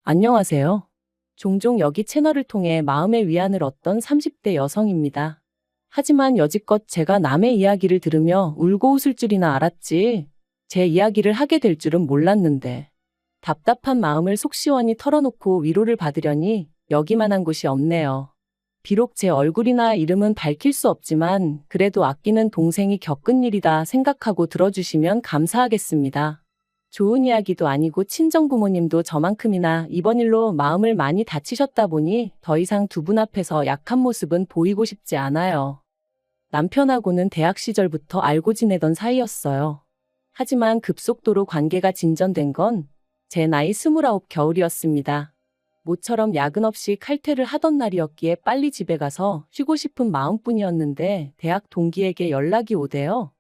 안녕하세요. 종종 여기 채널을 통해 마음의 위안을 얻던 30대 여성입니다. 하지만 여지껏 제가 남의 이야기를 들으며 울고 웃을 줄이나 알았지, 제 이야기를 하게 될 줄은 몰랐는데, 답답한 마음을 속 시원히 털어놓고 위로를 받으려니 여기만한 곳이 없네요. 비록 제 얼굴이나 이름은 밝힐 수 없지만 그래도 아끼는 동생이 겪은 일이다 생각하고 들어주시면 감사하겠습니다. 좋은 이야기도 아니고 친정 부모님도 저만큼이나 이번 일로 마음을 많이 다치셨다 보니 더 이상 두 분 앞에서 약한 모습은 보이고 싶지 않아요. 남편하고는 대학 시절부터 알고 지내던 사이였어요. 하지만 급속도로 관계가 진전된 건 제 나이 29 겨울이었습니다. 모처럼 야근 없이 칼퇴를 하던 날이었기에 빨리 집에 가서 쉬고 싶은 마음뿐이었는데 대학 동기에게 연락이 오대요.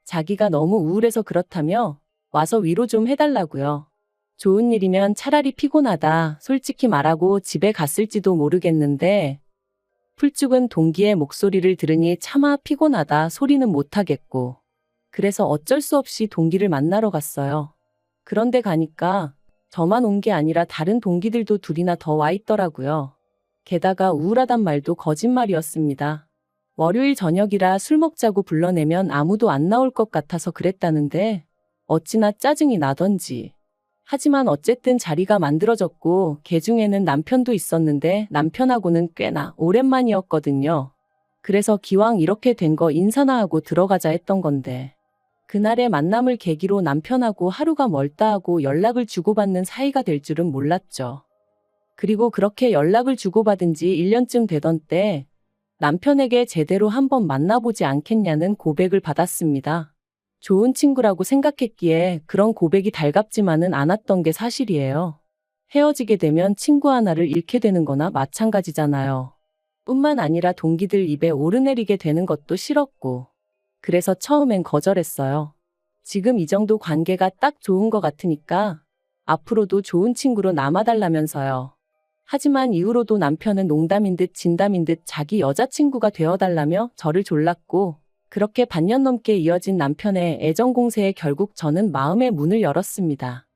자기가 너무 우울해서 그렇다며 와서 위로 좀 해달라고요. 좋은 일이면 차라리 피곤하다 솔직히 말하고 집에 갔을지도 모르겠는데 풀죽은 동기의 목소리를 들으니 차마 피곤하다 소리는 못하겠고 그래서 어쩔 수 없이 동기를 만나러 갔어요. 그런데 가니까 저만 온 게 아니라 다른 동기들도 둘이나 더 와 있더라고요. 게다가 우울하단 말도 거짓말이었습니다. 월요일 저녁이라 술 먹자고 불러내면 아무도 안 나올 것 같아서 그랬다는데 어찌나 짜증이 나던지. 하지만 어쨌든 자리가 만들어졌고 걔 중에는 남편도 있었는데 남편하고는 꽤나 오랜만이었거든요. 그래서 기왕 이렇게 된 거 인사나 하고 들어가자 했던 건데 그날의 만남을 계기로 남편하고 하루가 멀다 하고 연락을 주고받는 사이가 될 줄은 몰랐죠. 그리고 그렇게 연락을 주고받은 지 1년쯤 되던 때 남편에게 제대로 한번 만나보지 않겠냐는 고백을 받았습니다. 좋은 친구라고 생각했기에 그런 고백이 달갑지만은 않았던 게 사실이에요. 헤어지게 되면 친구 하나를 잃게 되는 거나 마찬가지잖아요. 뿐만 아니라 동기들 입에 오르내리게 되는 것도 싫었고. 그래서 처음엔 거절했어요. 지금 이 정도 관계가 딱 좋은 것 같으니까 앞으로도 좋은 친구로 남아달라면서요. 하지만 이후로도 남편은 농담인 듯 진담인 듯 자기 여자친구가 되어달라며 저를 졸랐고 그렇게 반년 넘게 이어진 남편의 애정 공세에 결국 저는 마음의 문을 열었습니다.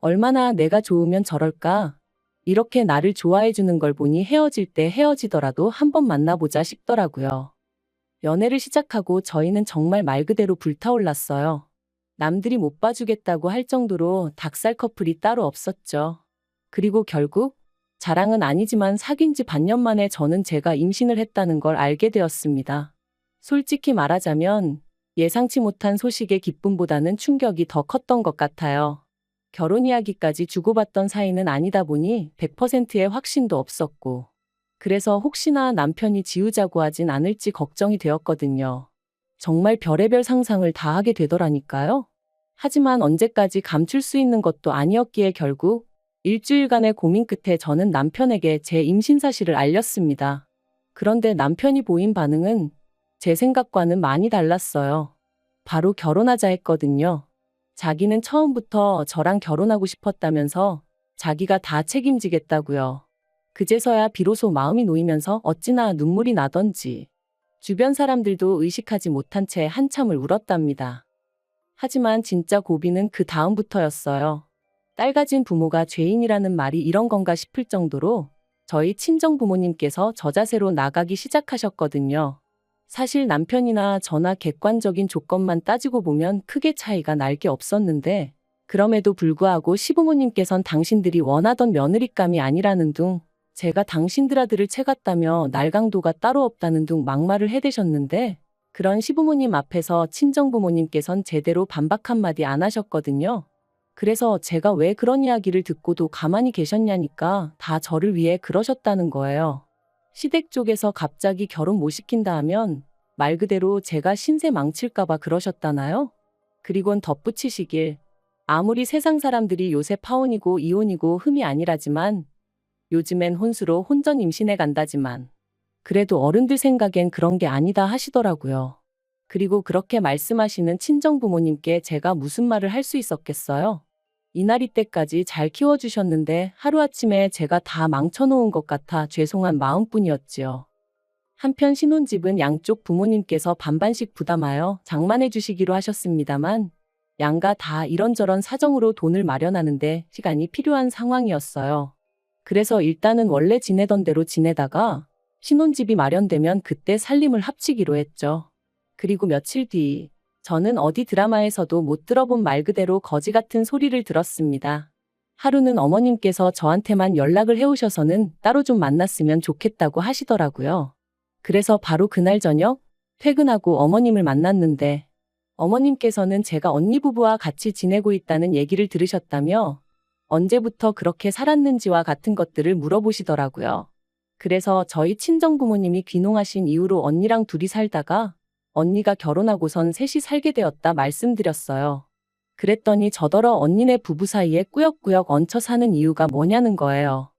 얼마나 내가 좋으면 저럴까? 이렇게 나를 좋아해 주는 걸 보니 헤어질 때 헤어지더라도 한번 만나보자 싶더라고요. 연애를 시작하고 저희는 정말 말 그대로 불타올랐어요. 남들이 못 봐주겠다고 할 정도로 닭살 커플이 따로 없었죠. 그리고 결국 자랑은 아니지만 사귄 지 반년 만에 저는 제가 임신을 했다는 걸 알게 되었습니다. 솔직히 말하자면 예상치 못한 소식의 기쁨보다는 충격이 더 컸던 것 같아요. 결혼 이야기까지 주고받던 사이는 아니다 보니 100%의 확신도 없었고 그래서 혹시나 남편이 지우자고 하진 않을지 걱정이 되었거든요. 정말 별의별 상상을 다 하게 되더라니까요. 하지만 언제까지 감출 수 있는 것도 아니었기에 결국 일주일간의 고민 끝에 저는 남편에게 제 임신 사실을 알렸습니다. 그런데 남편이 보인 반응은 제 생각과는 많이 달랐어요. 바로 결혼하자 했거든요. 자기는 처음부터 저랑 결혼하고 싶었다면서 자기가 다 책임지겠다고요. 그제서야 비로소 마음이 놓이면서 어찌나 눈물이 나던지 주변 사람들도 의식하지 못한 채 한참을 울었답니다. 하지만 진짜 고비는 그 다음부터였어요. 딸 가진 부모가 죄인이라는 말이 이런 건가 싶을 정도로 저희 친정 부모님께서 저자세로 나가기 시작하셨거든요. 사실 남편이나 저나 객관적인 조건만 따지고 보면 크게 차이가 날 게 없었는데 그럼에도 불구하고 시부모님께선 당신들이 원하던 며느리감이 아니라는 둥 제가 당신들 아들을 채갔다며 날강도가 따로 없다는 둥 막말을 해대셨는데 그런 시부모님 앞에서 친정부모님께선 제대로 반박 한마디 안 하셨거든요. 그래서 제가 왜 그런 이야기를 듣고도 가만히 계셨냐니까 다 저를 위해 그러셨다는 거예요. 시댁 쪽에서 갑자기 결혼 못 시킨다 하면 말 그대로 제가 신세 망칠까봐 그러셨다나요? 그리곤 덧붙이시길 아무리 세상 사람들이 요새 파혼이고 이혼이고 흠이 아니라지만 요즘엔 혼수로 혼전 임신해 간다지만 그래도 어른들 생각엔 그런 게 아니다 하시더라고요. 그리고 그렇게 말씀하시는 친정 부모님께 제가 무슨 말을 할 수 있었겠어요? 이날이 때까지 잘 키워주셨는데 하루아침에 제가 다 망쳐놓은 것 같아 죄송한 마음뿐이었지요. 한편 신혼집은 양쪽 부모님께서 반반씩 부담하여 장만해 주시기로 하셨습니다만 양가 다 이런저런 사정으로 돈을 마련하는데 시간이 필요한 상황이었어요. 그래서 일단은 원래 지내던 대로 지내다가 신혼집이 마련되면 그때 살림을 합치기로 했죠. 그리고 며칠 뒤 저는 어디 드라마에서도 못 들어본 말 그대로 거지 같은 소리를 들었습니다. 하루는 어머님께서 저한테만 연락을 해오셔서는 따로 좀 만났으면 좋겠다고 하시더라고요. 그래서 바로 그날 저녁 퇴근하고 어머님을 만났는데 어머님께서는 제가 언니 부부와 같이 지내고 있다는 얘기를 들으셨다며 언제부터 그렇게 살았는지와 같은 것들을 물어보시더라고요. 그래서 저희 친정부모님이 귀농하신 이후로 언니랑 둘이 살다가 언니가 결혼하고선 셋이 살게 되었다 말씀드렸어요. 그랬더니 저더러 언니네 부부 사이에 꾸역꾸역 얹혀 사는 이유가 뭐냐는 거예요.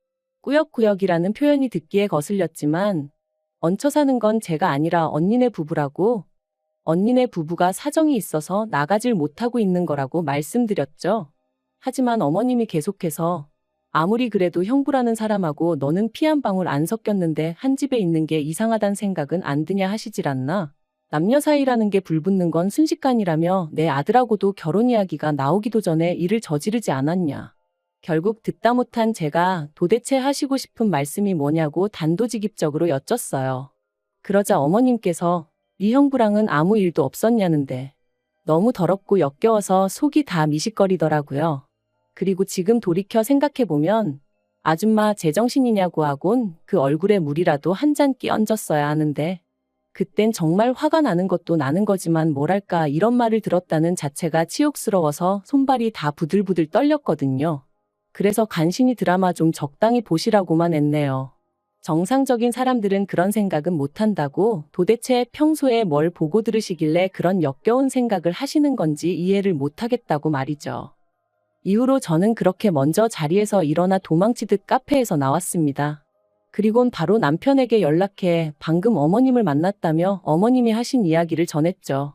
꾸역꾸역이라는 표현이 듣기에 거슬렸지만 얹혀 사는 건 제가 아니라 언니네 부부라고, 언니네 부부가 사정이 있어서 나가질 못하고 있는 거라고 말씀드렸죠. 하지만 어머님이 계속해서 아무리 그래도 형부라는 사람하고 너는 피 한 방울 안 섞였는데 한 집에 있는 게 이상하단 생각은 안 드냐 하시질 않나? 남녀 사이라는 게 불붙는 건 순식간이라며 내 아들하고도 결혼 이야기가 나오기도 전에 일을 저지르지 않았냐. 결국 듣다 못한 제가 도대체 하시고 싶은 말씀이 뭐냐고 단도직입적으로 여쭸어요. 그러자 어머님께서 네 형부랑은 아무 일도 없었냐는데 너무 더럽고 역겨워서 속이 다 미식거리더라고요. 그리고 지금 돌이켜 생각해보면 아줌마 제정신이냐고 하곤 그 얼굴에 물이라도 한 잔 끼얹었어야 하는데 그땐 정말 화가 나는 것도 나는 거지만 뭐랄까 이런 말을 들었다는 자체가 치욕스러워서 손발이 다 부들부들 떨렸거든요. 그래서 간신히 드라마 좀 적당히 보시라고만 했네요. 정상적인 사람들은 그런 생각은 못한다고 도대체 평소에 뭘 보고 들으시길래 그런 역겨운 생각을 하시는 건지 이해를 못하겠다고 말이죠. 이후로 저는 그렇게 먼저 자리에서 일어나 도망치듯 카페에서 나왔습니다. 그리곤 바로 남편에게 연락해 방금 어머님을 만났다며 어머님이 하신 이야기를 전했죠.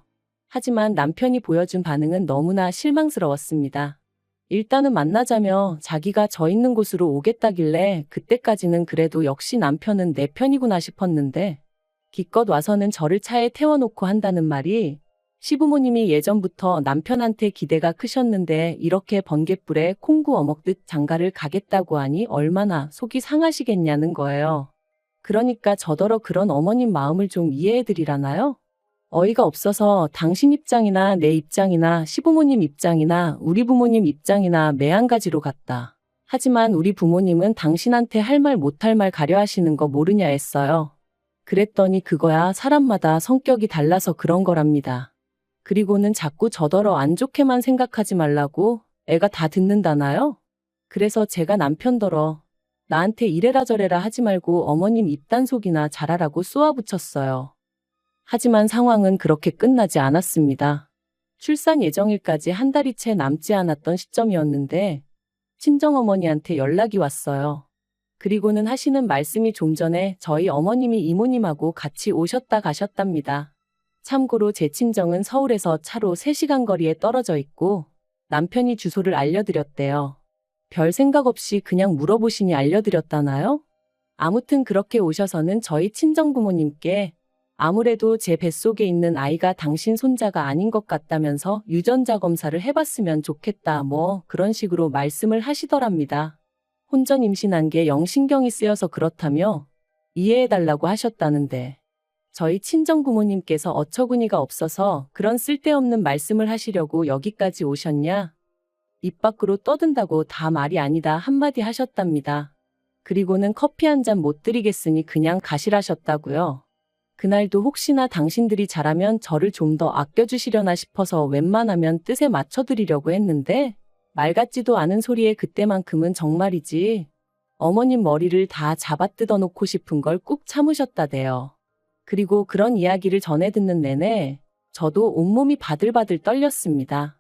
하지만 남편이 보여준 반응은 너무나 실망스러웠습니다. 일단은 만나자며 자기가 저 있는 곳으로 오겠다길래 그때까지는 그래도 역시 남편은 내 편이구나 싶었는데 기껏 와서는 저를 차에 태워놓고 한다는 말이 시부모님이 예전부터 남편한테 기대가 크셨는데 이렇게 번갯불에 콩 구워 먹듯 장가를 가겠다고 하니 얼마나 속이 상하시겠냐는 거예요. 그러니까 저더러 그런 어머님 마음을 좀 이해해드리라나요? 어이가 없어서 당신 입장이나 내 입장이나 시부모님 입장이나 우리 부모님 입장이나 매한가지로 같다. 하지만 우리 부모님은 당신한테 할 말 못할 말 가려 하시는 거 모르냐 했어요. 그랬더니 그거야 사람마다 성격이 달라서 그런 거랍니다. 그리고는 자꾸 저더러 안 좋게만 생각하지 말라고 애가 다 듣는다나요? 그래서 제가 남편더러 나한테 이래라 저래라 하지 말고 어머님 입단속이나 잘하라고 쏘아붙였어요. 하지만 상황은 그렇게 끝나지 않았습니다. 출산 예정일까지 한 달이 채 남지 않았던 시점이었는데 친정어머니한테 연락이 왔어요. 그리고는 하시는 말씀이 좀 전에 저희 어머님이 이모님하고 같이 오셨다 가셨답니다. 참고로 제 친정은 서울에서 차로 3시간 거리에 떨어져 있고 남편이 주소를 알려드렸대요. 별 생각 없이 그냥 물어보시니 알려드렸다나요? 아무튼 그렇게 오셔서는 저희 친정부모님께 아무래도 제 뱃속에 있는 아이가 당신 손자가 아닌 것 같다면서 유전자 검사를 해봤으면 좋겠다 뭐 그런 식으로 말씀을 하시더랍니다. 혼전 임신한 게 영 신경이 쓰여서 그렇다며 이해해달라고 하셨다는데 저희 친정부모님께서 어처구니가 없어서 그런 쓸데없는 말씀을 하시려고 여기까지 오셨냐? 입 밖으로 떠든다고 다 말이 아니다 한마디 하셨답니다. 그리고는 커피 한 잔 못 드리겠으니 그냥 가시라셨다고요. 그날도 혹시나 당신들이 잘하면 저를 좀 더 아껴주시려나 싶어서 웬만하면 뜻에 맞춰드리려고 했는데 말 같지도 않은 소리에 그때만큼은 정말이지 어머님 머리를 다 잡아 뜯어놓고 싶은 걸 꾹 참으셨다대요. 그리고 그런 이야기를 전해 듣는 내내 저도 온몸이 바들바들 떨렸습니다.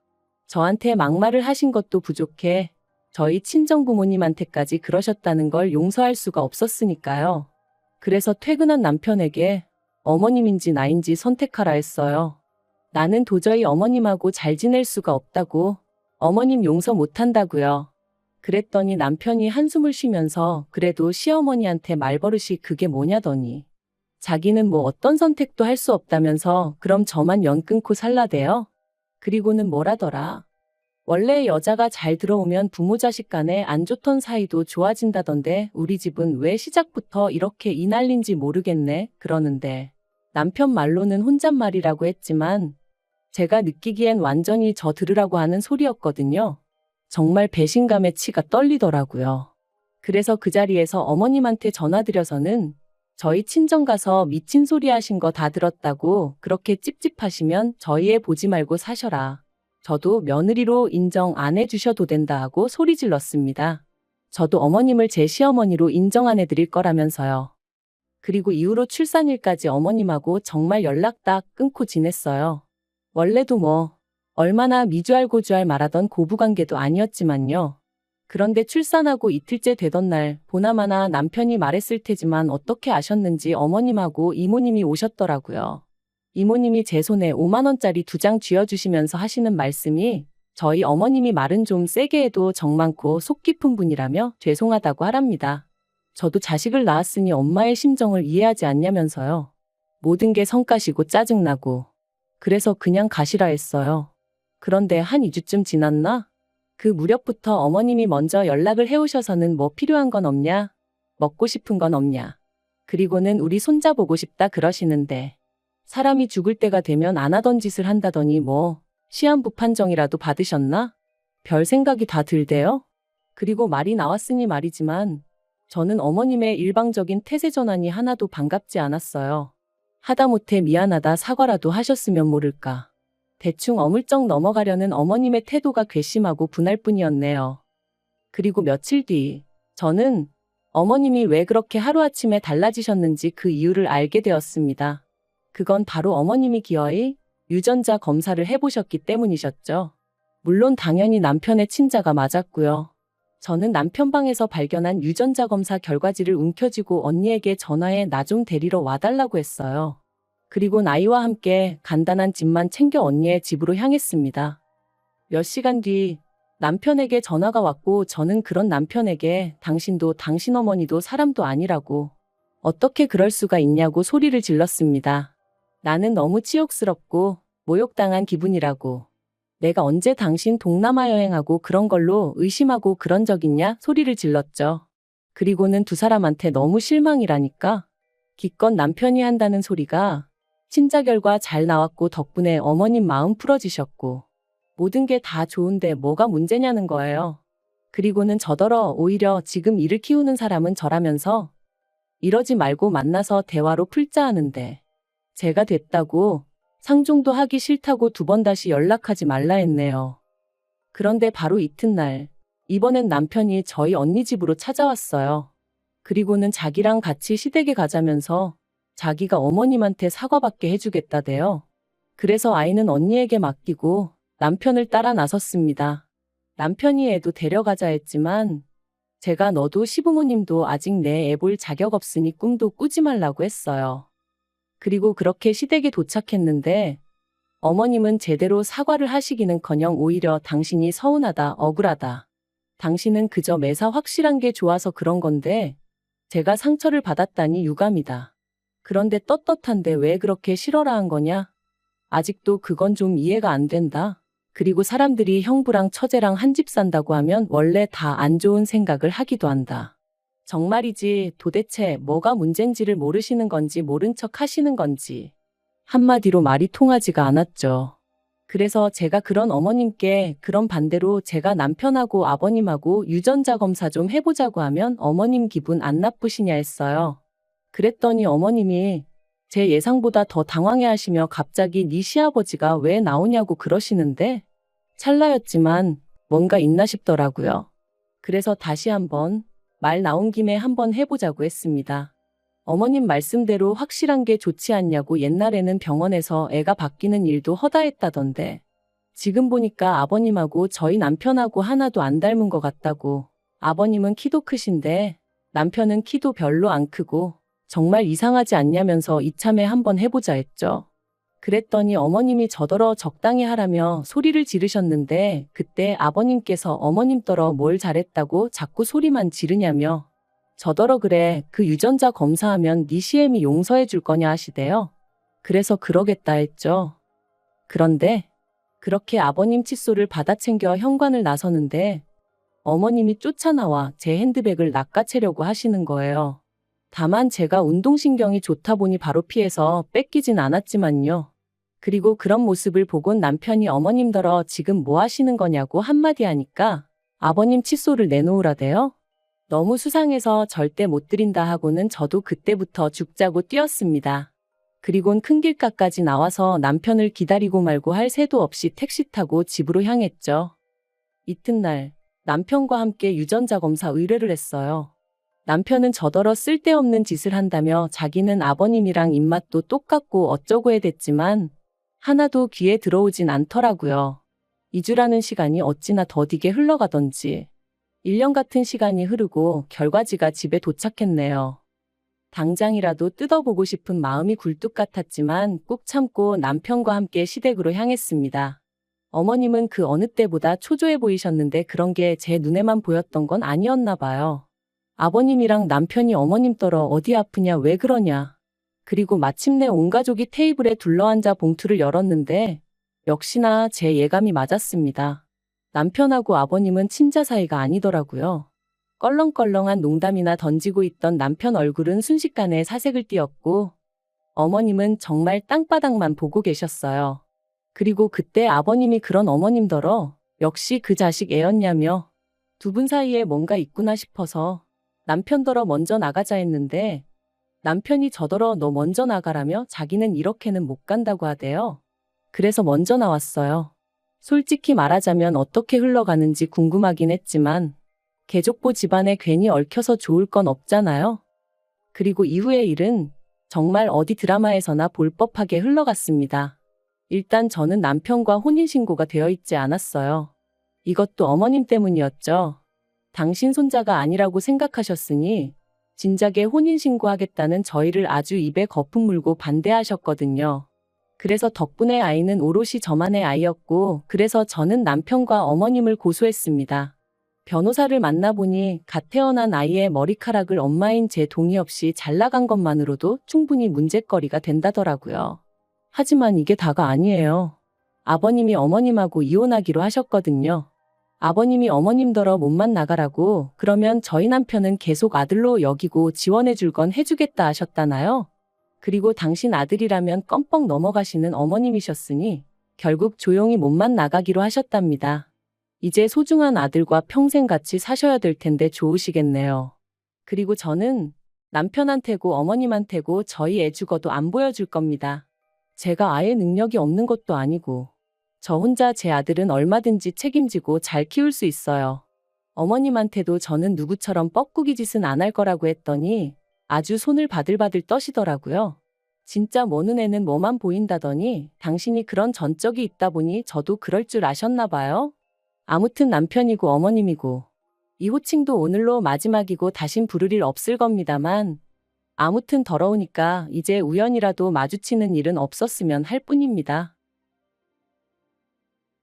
저한테 막말을 하신 것도 부족해 저희 친정부모님한테까지 그러셨다는 걸 용서할 수가 없었으니까요. 그래서 퇴근한 남편에게 어머님인지 나인지 선택하라 했어요. 나는 도저히 어머님하고 잘 지낼 수가 없다고, 어머님 용서 못한다고요. 그랬더니 남편이 한숨을 쉬면서 그래도 시어머니한테 말버릇이 그게 뭐냐더니 자기는 뭐 어떤 선택도 할 수 없다면서 그럼 저만 연 끊고 살라대요? 그리고는 뭐라더라. 원래 여자가 잘 들어오면 부모 자식 간에 안 좋던 사이도 좋아진다던데 우리 집은 왜 시작부터 이렇게 이 난린지 모르겠네 그러는데 남편 말로는 혼잣말이라고 했지만 제가 느끼기엔 완전히 저 들으라고 하는 소리였거든요. 정말 배신감에 치가 떨리더라고요. 그래서 그 자리에서 어머님한테 전화드려서는 저희 친정 가서 미친 소리 하신 거 다 들었다고 그렇게 찝찝하시면 저희 애 보지 말고 사셔라. 저도 며느리로 인정 안 해주셔도 된다 하고 소리 질렀습니다. 저도 어머님을 제 시어머니로 인정 안 해드릴 거라면서요. 그리고 이후로 출산일까지 어머님하고 정말 연락 딱 끊고 지냈어요. 원래도 뭐 얼마나 미주알 고주알 말하던 고부관계도 아니었지만요. 그런데 출산하고 이틀째 되던 날 보나마나 남편이 말했을 테지만 어떻게 아셨는지 어머님하고 이모님이 오셨더라고요. 이모님이 제 손에 5만 원짜리 2장 쥐어주시면서 하시는 말씀이 저희 어머님이 말은 좀 세게 해도 정 많고 속 깊은 분이라며 죄송하다고 하랍니다. 저도 자식을 낳았으니 엄마의 심정을 이해하지 않냐면서요. 모든 게 성가시고 짜증나고 그래서 그냥 가시라 했어요. 그런데 한 2주쯤 지났나? 그 무렵부터 어머님이 먼저 연락을 해오셔서는 뭐 필요한 건 없냐? 먹고 싶은 건 없냐? 그리고는 우리 손자 보고 싶다 그러시는데 사람이 죽을 때가 되면 안 하던 짓을 한다더니 뭐 시한부 판정이라도 받으셨나? 별 생각이 다 들대요? 그리고 말이 나왔으니 말이지만 저는 어머님의 일방적인 태세 전환이 하나도 반갑지 않았어요. 하다못해 미안하다 사과라도 하셨으면 모를까. 대충 어물쩍 넘어가려는 어머님의 태도가 괘씸하고 분할 뿐이었네요. 그리고 며칠 뒤 저는 어머님이 왜 그렇게 하루아침에 달라지셨는지 그 이유를 알게 되었습니다. 그건 바로 어머님이 기어이 유전자 검사를 해보셨기 때문이셨죠. 물론 당연히 남편의 친자가 맞았고요. 저는 남편 방에서 발견한 유전자 검사 결과지를 움켜쥐고 언니에게 전화해 나 좀 데리러 와달라고 했어요. 그리고 나이와 함께 간단한 짐만 챙겨 언니의 집으로 향했습니다. 몇 시간 뒤 남편에게 전화가 왔고 저는 그런 남편에게 당신도 당신 어머니도 사람도 아니라고 어떻게 그럴 수가 있냐고 소리를 질렀습니다. 나는 너무 치욕스럽고 모욕당한 기분이라고. 내가 언제 당신 동남아 여행하고 그런 걸로 의심하고 그런 적 있냐 소리를 질렀죠. 그리고는 두 사람한테 너무 실망이라니까. 기껏 남편이 한다는 소리가 친자 결과 잘 나왔고 덕분에 어머님 마음 풀어지셨고 모든 게 다 좋은데 뭐가 문제냐는 거예요. 그리고는 저더러 오히려 지금 이를 키우는 사람은 저라면서 이러지 말고 만나서 대화로 풀자 하는데 제가 됐다고 상종도 하기 싫다고 2번 다시 연락하지 말라 했네요. 그런데 바로 이튿날 이번엔 남편이 저희 언니 집으로 찾아왔어요. 그리고는 자기랑 같이 시댁에 가자면서 자기가 어머님한테 사과받게 해주겠다대요. 그래서 아이는 언니에게 맡기고 남편을 따라 나섰습니다. 남편이 애도 데려가자 했지만 제가 너도 시부모님도 아직 내 애 볼 자격 없으니 꿈도 꾸지 말라고 했어요. 그리고 그렇게 시댁에 도착했는데 어머님은 제대로 사과를 하시기는커녕 오히려 당신이 서운하다, 억울하다. 당신은 그저 매사 확실한 게 좋아서 그런 건데 제가 상처를 받았다니 유감이다. 그런데 떳떳한데 왜 그렇게 싫어라 한 거냐? 아직도 그건 좀 이해가 안 된다. 그리고 사람들이 형부랑 처제랑 한 집 산다고 하면 원래 다 안 좋은 생각을 하기도 한다. 정말이지 도대체 뭐가 문제인지를 모르시는 건지 모른 척 하시는 건지 한마디로 말이 통하지가 않았죠. 그래서 제가 그런 어머님께 그런 반대로 제가 남편하고 아버님하고 유전자 검사 좀 해보자고 하면 어머님 기분 안 나쁘시냐 했어요. 그랬더니 어머님이 제 예상보다 더 당황해하시며 갑자기 네 시아버지가 왜 나오냐고 그러시는데 찰나였지만 뭔가 있나 싶더라고요. 그래서 다시 한번 말 나온 김에 한번 해보자고 했습니다. 어머님 말씀대로 확실한 게 좋지 않냐고 옛날에는 병원에서 애가 바뀌는 일도 허다했다던데 지금 보니까 아버님하고 저희 남편하고 하나도 안 닮은 것 같다고. 아버님은 키도 크신데 남편은 키도 별로 안 크고 정말 이상하지 않냐면서 이참에 한번 해보자 했죠. 그랬더니 어머님이 저더러 적당히 하라며 소리를 지르셨는데 그때 아버님께서 어머님더러 뭘 잘했다고 자꾸 소리만 지르냐며 저더러 그래 그 유전자 검사하면 네 시엠이 용서해 줄 거냐 하시대요. 그래서 그러겠다 했죠. 그런데 그렇게 아버님 칫솔을 받아 챙겨 현관을 나서는데 어머님이 쫓아나와 제 핸드백을 낚아채려고 하시는 거예요. 다만 제가 운동신경이 좋다 보니 바로 피해서 뺏기진 않았지만요. 그리고 그런 모습을 보곤 남편이 어머님더러 지금 뭐 하시는 거냐고 한마디 하니까 아버님 칫솔을 내놓으라대요. 너무 수상해서 절대 못 드린다 하고는 저도 그때부터 죽자고 뛰었습니다. 그리곤 큰 길가까지 나와서 남편을 기다리고 말고 할 새도 없이 택시 타고 집으로 향했죠. 이튿날 남편과 함께 유전자 검사 의뢰를 했어요. 남편은 저더러 쓸데없는 짓을 한다며 자기는 아버님이랑 입맛도 똑같고 어쩌고 해댔지만 하나도 귀에 들어오진 않더라고요. 2주라는 시간이 어찌나 더디게 흘러가던지 1년 같은 시간이 흐르고 결과지가 집에 도착했네요. 당장이라도 뜯어보고 싶은 마음이 굴뚝 같았지만 꾹 참고 남편과 함께 시댁으로 향했습니다. 어머님은 그 어느 때보다 초조해 보이셨는데 그런 게 제 눈에만 보였던 건 아니었나 봐요. 아버님이랑 남편이 어머님 떨어 어디 아프냐 왜 그러냐. 그리고 마침내 온 가족이 테이블에 둘러앉아 봉투를 열었는데 역시나 제 예감이 맞았습니다. 남편하고 아버님은 친자 사이가 아니더라고요. 껄렁껄렁한 농담이나 던지고 있던 남편 얼굴은 순식간에 사색을 띠었고 어머님은 정말 땅바닥만 보고 계셨어요. 그리고 그때 아버님이 그런 어머님더러 역시 그 자식 애였냐며 두 분 사이에 뭔가 있구나 싶어서 남편더러 먼저 나가자 했는데 남편이 저더러 너 먼저 나가라며 자기는 이렇게는 못 간다고 하대요. 그래서 먼저 나왔어요. 솔직히 말하자면 어떻게 흘러가는지 궁금하긴 했지만 개족보 집안에 괜히 얽혀서 좋을 건 없잖아요. 그리고 이후의 일은 정말 어디 드라마에서나 볼 법하게 흘러갔습니다. 일단 저는 남편과 혼인신고가 되어 있지 않았어요. 이것도 어머님 때문이었죠. 당신 손자가 아니라고 생각하셨으니 진작에 혼인신고하겠다는 저희를 아주 입에 거품 물고 반대하셨거든요. 그래서 덕분에 아이는 오롯이 저만의 아이였고 그래서 저는 남편과 어머님을 고소했습니다. 변호사를 만나보니 갓 태어난 아이의 머리카락을 엄마인 제 동의 없이 잘라간 것만으로도 충분히 문제거리가 된다더라고요. 하지만 이게 다가 아니에요. 아버님이 어머님하고 이혼하기로 하셨거든요. 아버님이 어머님더러 몸만 나가라고 그러면 저희 남편은 계속 아들로 여기고 지원해 줄 건 해주겠다 하셨잖아요. 그리고 당신 아들이라면 껌뻑 넘어가시는 어머님이셨으니 결국 조용히 몸만 나가기로 하셨답니다. 이제 소중한 아들과 평생 같이 사셔야 될 텐데 좋으시겠네요. 그리고 저는 남편한테고 어머님한테고 저희 애 죽어도 안 보여줄 겁니다. 제가 아예 능력이 없는 것도 아니고 저 혼자 제 아들은 얼마든지 책임지고 잘 키울 수 있어요. 어머님한테도 저는 누구처럼 뻐꾸기 짓은 안 할 거라고 했더니 아주 손을 바들바들 떠시더라고요. 진짜 뭐 눈에는 뭐만 보인다더니 당신이 그런 전적이 있다 보니 저도 그럴 줄 아셨나 봐요. 아무튼 남편이고 어머님이고 이 호칭도 오늘로 마지막이고 다신 부를 일 없을 겁니다만 아무튼 더러우니까 이제 우연이라도 마주치는 일은 없었으면 할 뿐입니다.